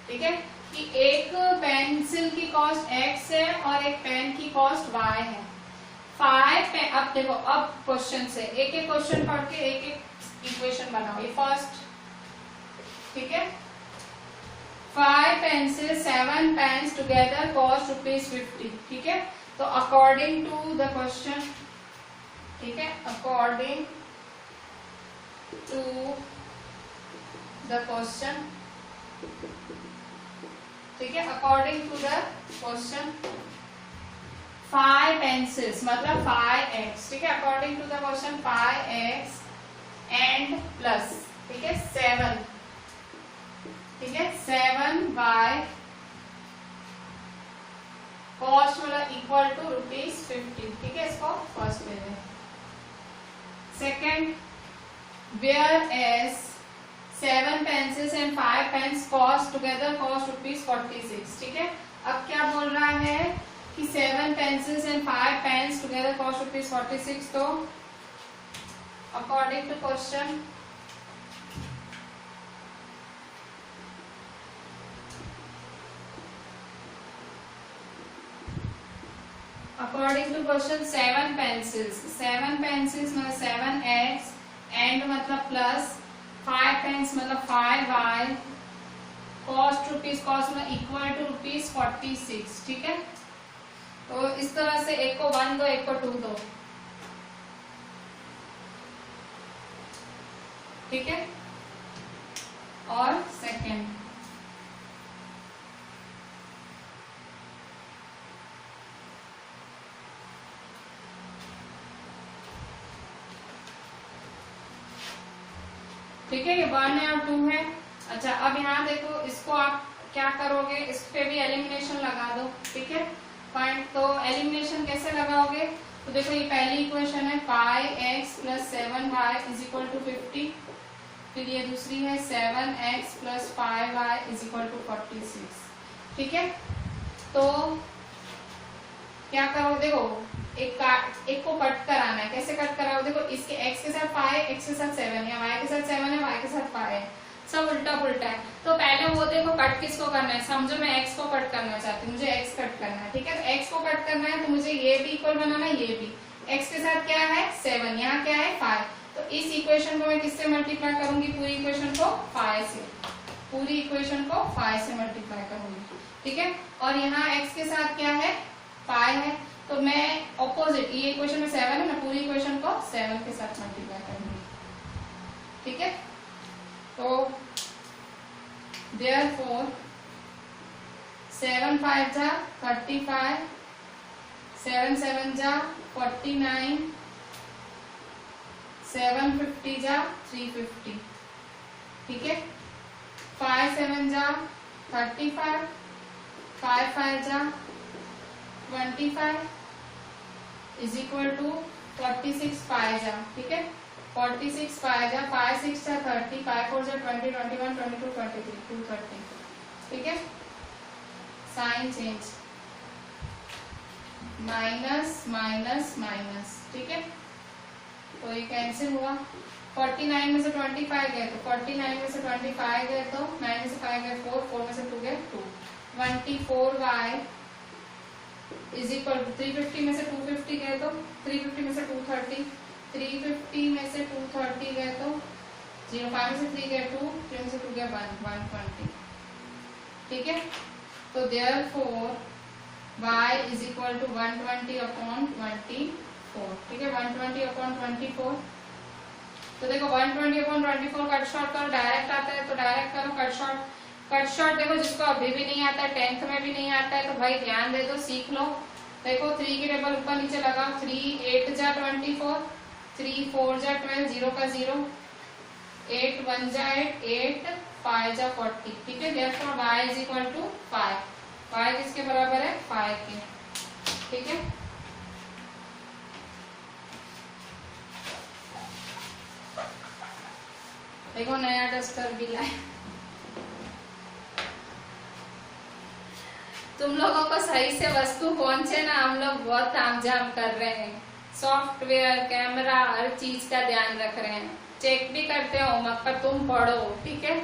ठीक है, कि एक पेंसिल की कॉस्ट x है और एक पेन की कॉस्ट y है, 5 पेन, अब देखो अब क्वेश्चन से एक एक क्वेश्चन पढ़ के एक एक इक्वेशन बनाओ, ये फर्स्ट, ठीक है, 5 पेंसिल 7 पेन्स टुगेदर कॉस्ट ₹50, ठीक है, तो अकॉर्डिंग टू द क्वेश्चन, ठीक है, अकॉर्डिंग टू द क्वेश्चन, ठीक है, according to the question 5 pencils मतलब 5x, ठीक है, according to the question 5x and plus, ठीक है, 7, ठीक है, 7y कॉस्ट मतलब इक्वल टू ₹50, ठीक है, इसको फर्स्ट ले लें। Second, whereas 7 pencils and 5 pens cost together cost ₹46, ठीक है, अब क्या बोल रहा है कि 7 pencils and 5 pens together cost ₹46, तो according to question according to question 7 pencils मतलब 7x एंड मतलब प्लस 5 पेंस मतलब 5y कॉस्ट रुपीज कॉस्ट मतलब इक्वल टू ₹46। ठीक है, तो इस तरह से एक को 1 दो, एक को 2 दो। ठीक है, और सेकंड ठीक है, ये 1 है और 2 है। अच्छा, अब यहाँ देखो, इसको आप क्या करोगे, इस पे भी एलिमिनेशन लगा दो। ठीक है, पॉइंट तो एलिमिनेशन कैसे लगाओगे, तो देखो ये पहली इक्वेशन है 5x + 7y = 50। फिर ये दूसरी है 7x + 5y = 46। ठीक है, तो क्या करो, देखो एक को कट कराना है। कैसे कट कराओ, देखो इसके x के साथ 5 है, x के साथ 7 है, y के साथ 7 है, y के साथ 5 है, सब उल्टा पुल्टा है। तो पहले वो देखो कट किसको करना है, समझो मैं x को कट करना चाहती हूँ, मुझे x कट करना है। ठीक है, तो x को कट करना है तो मुझे ये भी इक्वल बनाना है, ये भी। x के साथ क्या है 7, यहाँ क्या है 5। तो इस इक्वेशन को मैं किससे मल्टीप्लाई करूंगी, पूरी इक्वेशन को 5 से, पूरी इक्वेशन को 5 से मल्टीप्लाई करूंगी। ठीक है, और यहाँ x के साथ क्या है 5 है, तो मैं ऑपोजिट, ये इक्वेशन में 7 है, मैं पूरी इक्वेशन को 7 के साथ मल्टीप्लाई करूंगी। ठीक है, तो therefore 7 5 जा 35, 7 7 जा 49, 7 50 जा 350। ठीक है, 5 7 जा 35, 5 5 जा 25 = 46 5 जा। ठीक है, 46 5 जा 5 6 जा 30, 5 4 जा 20, 21 22 23 230। ठीक है, sign change, minus minus minus. ठीक है, तो ये कैंसिल हुआ। 49 में से 25 गए तो 49 में से 25 गए तो 9 में से 5 गए 4, 4 में से 2 गए 2। 24y = 350 में से 250 गए तो 350 में से 230, 350 में से 230 गए तो 0, 5 में से 3 गए 2, 3 में से 2 गए 1, 120। ठीक है, तो therefore y = 120/24। ठीक है, 120/24। तो देखो 120/24 कट शॉर्ट करो, डायरेक्ट आता है तो डायरेक्ट करो, कट शॉर्ट देखो जिसको अभी भी नहीं आता है, 10th में भी नहीं आता है, तो भाई ध्यान दे दो, सीख लो। देखो 3 की टेबल ऊपर नीचे लगाओ, 3 8 जा 24, 3 4 जा 12, 0 का 0, 8 1 जा 8, 8 5 जा 40। ठीक है, therefore y = 5। y किसके बराबर है 5 के। ठीक है, देखो नया डस्टर भी लाए। तुम लोगों को सही से वस्तु पहुंचे ना, हम लोग बहुत तामझाम कर रहे हैं, सॉफ्टवेयर कैमरा हर चीज का ध्यान रख रहे हैं, चेक भी करते हो होमवर्क पर, तुम पढ़ो। ठीक है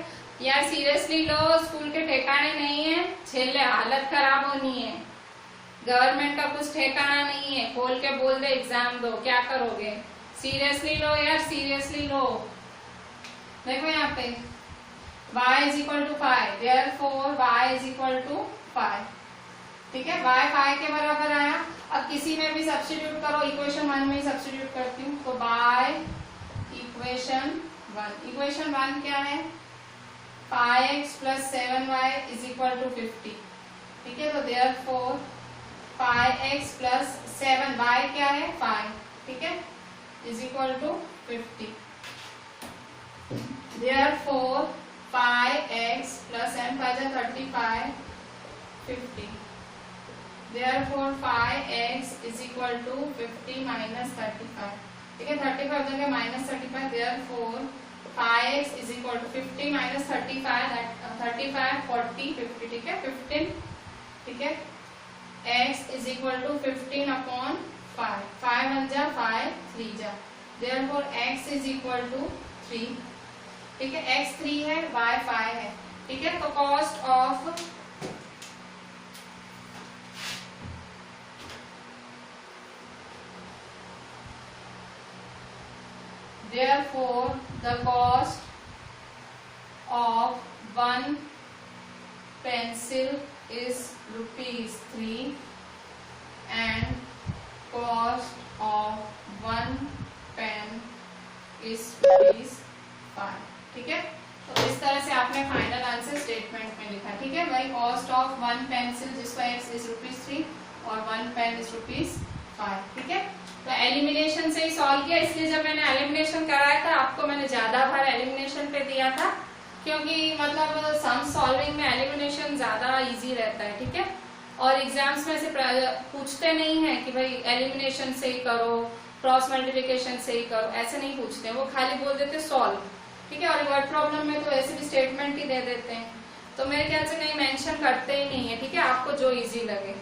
यार, सीरियसली लो, स्कूल के ठिकाने नहीं है, छेले हालत खराब होनी है, गवर्नमेंट का कुछ ठिकाना नहीं है, खोल के बोल दे एग्जाम दो, क्या करोगे। सीरियसली लो यार, सीरियसली लो। देखो यहाँ पे y = 5, therefore y = 5। ठीक है, y 5 के बराबर आया। अब किसी में भी सब्स्टिट्यूट करो, इक्वेशन 1 में ही सब्स्टिट्यूट करती हूँ, तो बाय इक्वेशन 1 क्या है 5x + 7y = 50। ठीक है, तो therefore 5x + 7y क्या है 5। ठीक है, = 50। therefore 5x + 7 5 जा 35, 50। therefore 5x = 50 - 35। ठीक है, 35 जगह -35, therefore 5x = 50 - 35, 35 40 50। ठीक है, 15। ठीक है, x = 15/5, 5 1 जा 5 3 जा, therefore x is equal to 3, ठीक है, x 3 है, y 5 है, ठीक है। तो cost of therefore the cost of one pencil is rupees 3 and cost of one pen is rupees 5, ठीक है। तो इस तरह से आपने फाइनल आंसर स्टेटमेंट में लिखा, ठीक है भाई। कॉस्ट ऑफ वन पेंसिल जिसका x इज रुपीज 3 और वन पेन इज रुपीज 5, ठीक है। तो एलिमिनेशन से ही सॉल्व किया, इसलिए जब मैंने एलिमिनेशन कराया था आपको मैंने ज्यादा भार एलिमिनेशन पे दिया था, क्योंकि मतलब सम सॉल्विंग में एलिमिनेशन ज्यादा इजी रहता है, ठीक है। और एग्जाम्स में से पूछते नहीं है कि भाई एलिमिनेशन से ही करो, क्रॉस मल्टीप्लिकेशन से ही करो, ऐसे नहीं पूछते, वो खाली बोल देते सॉल्व, ठीक है। और वर्ड प्रॉब्लम में तो ऐसे भी स्टेटमेंट ही दे देते हैं, तो मेरे ख्याल से नहीं मेंशन करते ही नहीं है, ठीक है, आपको जो इजी लगे।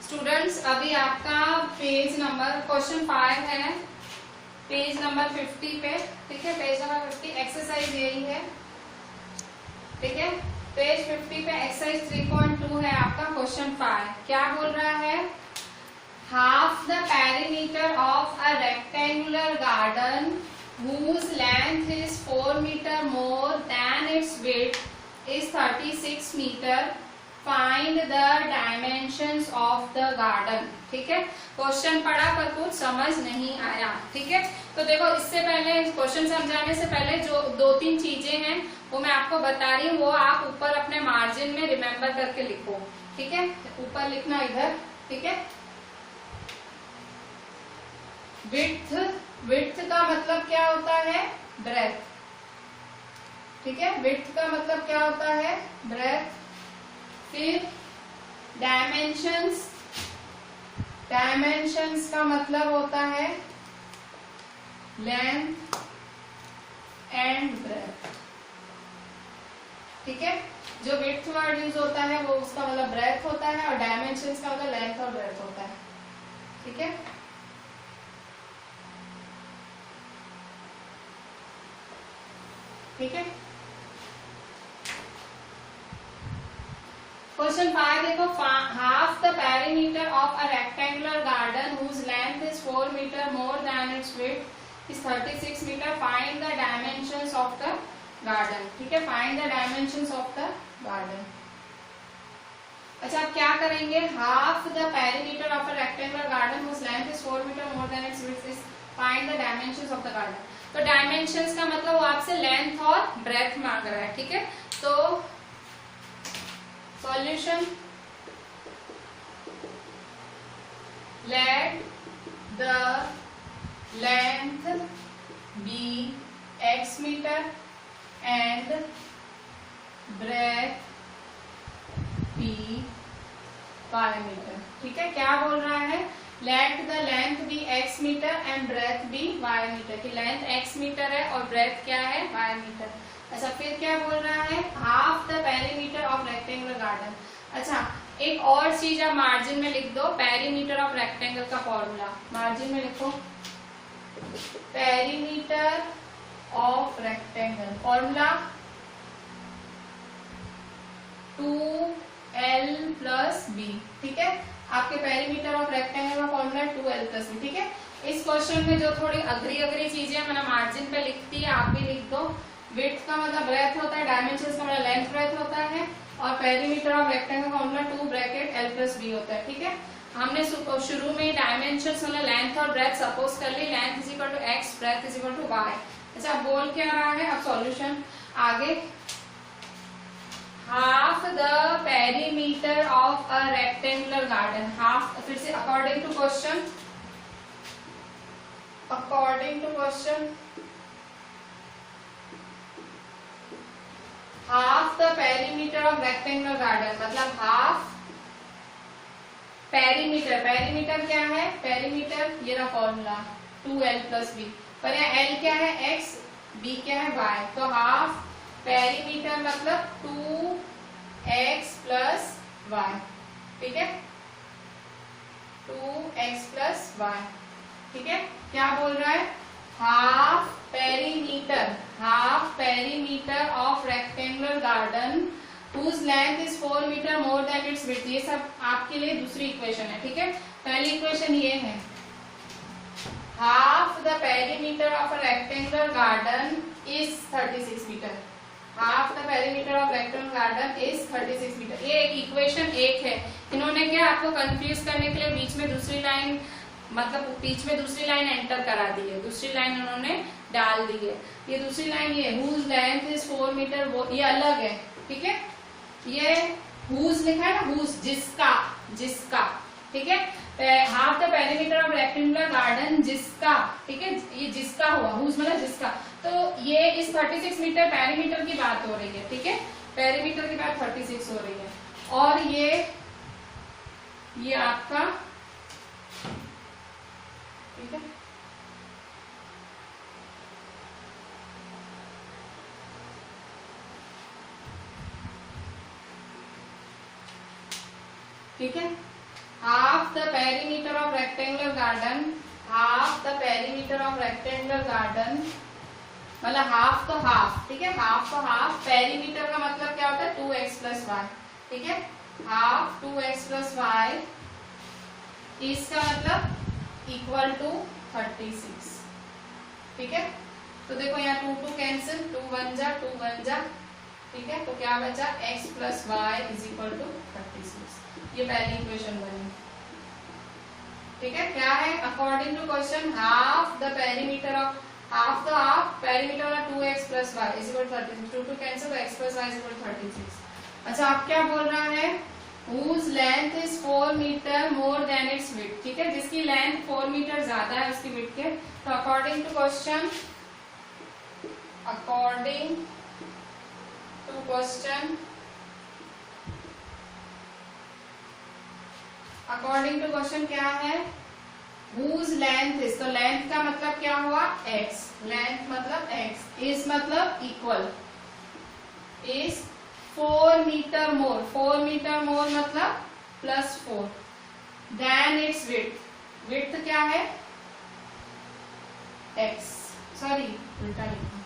स्टूडेंट्स अभी आपका पेज नंबर क्वेश्चन 5 है, पेज नंबर 50 पे, ठीक है, पेज नंबर 50 एक्सरसाइज यही है, ठीक है। पेज 50 पे एक्सरसाइज 3.2 है आपका क्वेश्चन 5। क्या बोल रहा है, half the perimeter of a rectangular garden whose length is 4 meter more than its width is 36 meter, find the dimensions of the garden, ठीक है। क्वेश्चन पढ़ा पर कुछ समझ नहीं आया, ठीक है। तो देखो इससे पहले क्वेश्चन समझाने से पहले जो 2-3 चीजें हैं वो मैं आपको बता रही हूँ, वो आप ऊपर अपने मार्जिन में रिमेम्बर करके लिखो, ठीक है। ऊपर लिखना इधर, ठीक है। विड्थ का मतलब क्या होता है, ब्रेथ, ठीक है। विड्थ का मतलब क्या होता है, ब्रेथ। फिर डायमेंशंस, डायमेंशंस का मतलब होता है लेंथ एंड ब्रेथ, ठीक है। जो विड्थ वर्ड यूज होता है वो उसका मतलब ब्रेथ होता है, और डायमेंशंस का मतलब लेंथ और ब्रेथ होता है, ठीक है। ठीक है। क्वेश्चन 5 देखो, half the perimeter of a rectangular garden whose length is 4 metre more than it's width is 36 metre, find the dimensions of the garden, ठीक है। Find the dimensions of the garden. अच्छा अब क्या करेंगे, half the perimeter of a rectangular garden whose length is 4 metre more than it's width is find the dimensions of the garden. तो dimensions का मतलब वो आपसे लेंथ और ब्रेथ मांग रहा है, ठीक है। तो solution, let the length be x metre and breadth be y metre, ठीक है। क्या बोल रहा है, let the length be x metre and breadth be y metre, की लेंथ x मीटर है और ब्रेथ क्या है, y मीटर। अच्छा फिर क्या बोल रहा है, half the perimeter of rectangular garden. अच्छा एक और चीज आप मार्जिन में लिख दो, पेरीमीटर ऑफ रेक्टेंगल का फॉर्मूला मार्जिन में लिखो, perimeter of rectangle formula 2l + b, ठीक है। आपके पेरीमीटर ऑफ रेक्टेंगल का फॉर्मूला 2l + b, ठीक है। इस क्वेश्चन में जो थोड़ी अगली चीजें मैंने मार्जिन पे लिखती है आप भी लिख दो। विड्थ का मतलब ब्रेथ होता है, डायमेंशंस का मतलब लेंथ ब्रेथ होता है, और पेरीमीटर ऑफ रेक्टेंगल का फॉर्मूला 2l + b होता है, ठीक है। हमने शुरू में डायमेंशंस मतलब लेंथ और ब्रेथ सपोज कर ली, length is equal to x, breadth is equal to y। अच्छा बोल क्या रहा है, अब सॉल्यूशन आगे, half the perimeter of a rectangular garden, half फिर से according to question, half the perimeter of rectangular garden मतलब हाफ पेरीमीटर, पेरीमीटर क्या है, पेरीमीटर ये रहा फॉर्मूला 2l + b, पर यहाँ l क्या है x, b क्या है y, तो हाफ पेरीमीटर मतलब 2x + y, ठीक है, 2 x प्लस वाई। ठीक है, क्या बोल रहा है, half perimeter of rectangular garden whose length is 4 metre more than its width। ये सब आपके लिए दूसरी इक्वेशन है। ठीक है, पहली इक्वेशन ये है, half the perimeter of a rectangular garden is 36 metre. half the perimeter of rectangular garden is 36 metre. ये एक इक्वेशन एक है। इन्होंने क्या आपको कंफ्यूज करने के लिए बीच में दूसरी लाइन, मतलब बीच में दूसरी लाइन एंटर करा दी है, दूसरी लाइन उन्होंने डाल दी है। ये दूसरी लाइन ये whose length is 4 मीटर, वो ये अलग है। ठीक है, ये whose लिखा है ना, whose जिसका। ठीक है, half the perimeter of rectangular garden जिसका। ठीक है, ये जिसका हुआ, whose मतलब जिसका। तो ये इस 36 मीटर पेरीमीटर की बात हो रही है। ठीक है, पेरीमीटर की बात 36 हो रही है। और ये आपका, ठीक है, ठीक है, half the perimeter of rectangular garden, half the perimeter of rectangular garden मतलब हाफ तो हाफ। ठीक है, हाफ तो हाफ, पेरीमीटर का मतलब क्या होता है 2x प्लस वाई। ठीक है, हाफ 2x प्लस वाई, इसका मतलब इक्वल टू 36। ठीक है, तो देखो यहाँ 2 2 कैंसिल, 2 1 जा 2 1 जा। ठीक है, तो क्या बचा, x plus Y is equal to 36। ये पहली इक्वेशन बनी। ठीक है, क्या है, according to question half the perimeter of, half तो half, perimeter of 2x plus Y is equal to 36। 2 2 cancel, तो x plus Y is equal to 36। अच्छा, आप क्या बोल रहा है, whose length is 4 metre more than its width। ठीक है, जिसकी लेंथ 4 मीटर ज्यादा है उसकी width के। तो अकॉर्डिंग टू क्वेश्चन क्या है, whose length is, तो लेंथ का मतलब क्या हुआ, x, लेंथ मतलब x, इस मतलब इक्वल, इस 4 मीटर मोर, 4 मीटर मोर मतलब plus 4, then it's width, width क्या है x, सॉरी उल्टा लिखा,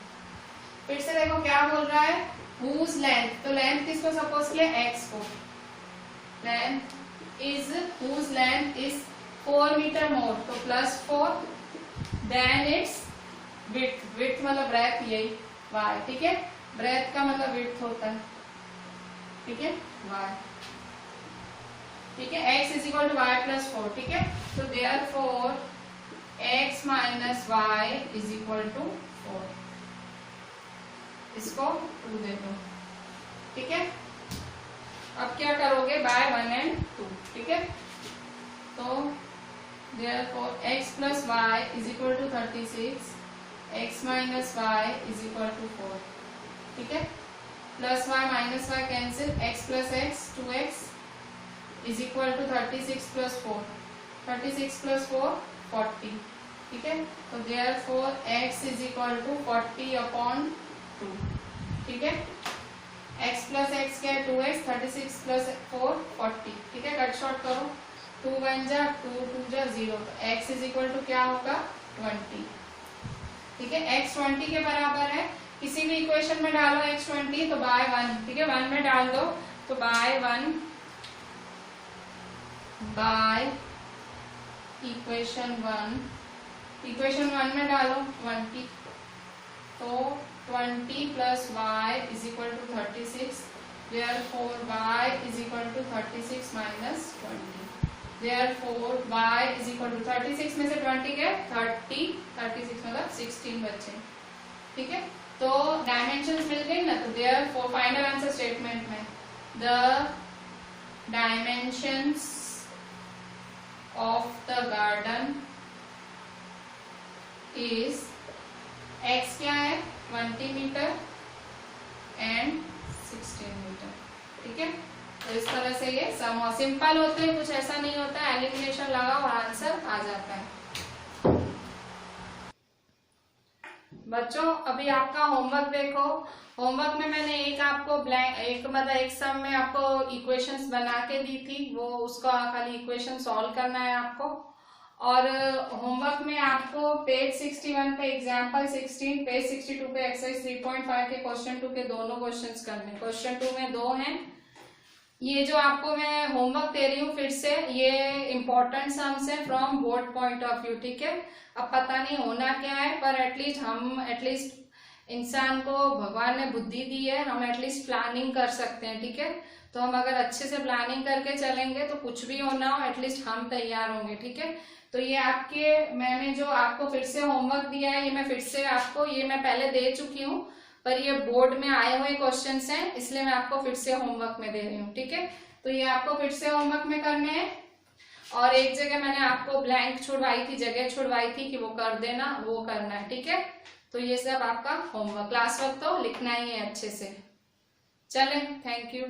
फिर से देखो क्या बोल रहा है, whose length, तो लेंथ किसको सपोज किया, x को, length is, whose length is 4 metre more, तो plus 4, then it's width, width मतलब ब्रेथ, यही y। ठीक है, ब्रेथ का मतलब विड्थ होता है। ठीक है, y। ठीक है, x is equal to y plus 4। ठीक है, तो therefore x minus y is equal to 4, इसको 2 दे दो। ठीक है, अब क्या करोगे, बाय 1 एंड 2। ठीक है, तो therefore x plus Y is equal to 36, x minus y is equal to 4। ठीक है, plus y minus y cancel, x plus x 2x is equal to 36 plus 4, 36 plus 4 40। ठीक है, तो therefore x is equal to 40 upon 2। ठीक है, x plus x क्या है 2x, 36 plus 4 40। ठीक है, कट शॉर्ट करो, 2 1 जा 2 2 जा 0, तो x इज इक्वल टू क्या होगा 20। ठीक है, x 20 के बराबर है, किसी भी इक्वेशन में डालो x 20 तो बाय 1। ठीक है, 1 में डाल दो, तो बाय 1, बाय इक्वेशन 1 में डालो 20, तो 20 plus y is equal to 36, therefore y is equal to 36 minus 20, therefore y is equal to 36 में से 20 गए 30, 36 मतलब 16 बचे। ठीक है, तो डायमेंशंस मिल गई ना, तो therefore फाइनल आंसर स्टेटमेंट में the dimensions of the garden is, x क्या है 20 मीटर एंड 16 मीटर। ठीक है, तो इस तरह से ये सम सिंपल होते हैं, कुछ ऐसा नहीं होता है, एलिमिनेशन लगाओ और आंसर आ जाता है। बच्चों, अभी आपका होमवर्क देखो, होमवर्क में मैंने एक आपको एक मतलब एक सम में आपको इक्वेशंस बना के दी थी, वो उसका खाली इक्वेशन सॉल्व करना है आपको। और होमवर्क में आपको पेज 61 पे एग्जाम्पल 16, पेज 62 पे एक्सरसाइज 3.5 के क्वेश्चन 2 के दोनों क्वेश्चंस करने। क्वेश्चन 2 में 2 हैं। ये जो आपको मैं होमवर्क दे रही हूँ फिर से, ये इम्पोर्टेंट सम्स है from board point of view, ठीक है। अब पता नहीं होना क्या है, पर एटलीस्ट इंसान को भगवान ने बुद्धि दी है, हम एटलीस्ट प्लानिंग कर सकते हैं, ठीक है। तो हम अगर अच्छे से प्लानिंग करके चलेंगे तो कुछ भी होना हो एटलीस्ट हम तैयार होंगे, ठीक है। तो ये मैंने जो आपको फिर से होमवर्क दिया है, ये मैं फिर से आपको, ये मैं पहले दे चुकी हूँ, पर ये बोर्ड में आए हुए क्वेश्चंस हैं, इसलिए मैं आपको फिर से होमवर्क में दे रही हूँ, ठीक है। तो ये आपको फिर से होमवर्क में करने हैं, और एक जगह मैंने आपको ब्लैंक छुड़वाई थी, जगह छुड़वाई थी कि वो कर देना, वो करना है, ठीक है। तो ये सब आपका होमवर्क, क्लास वर्क तो लिखना ही है अच्छे से। चलें, थैंक यू।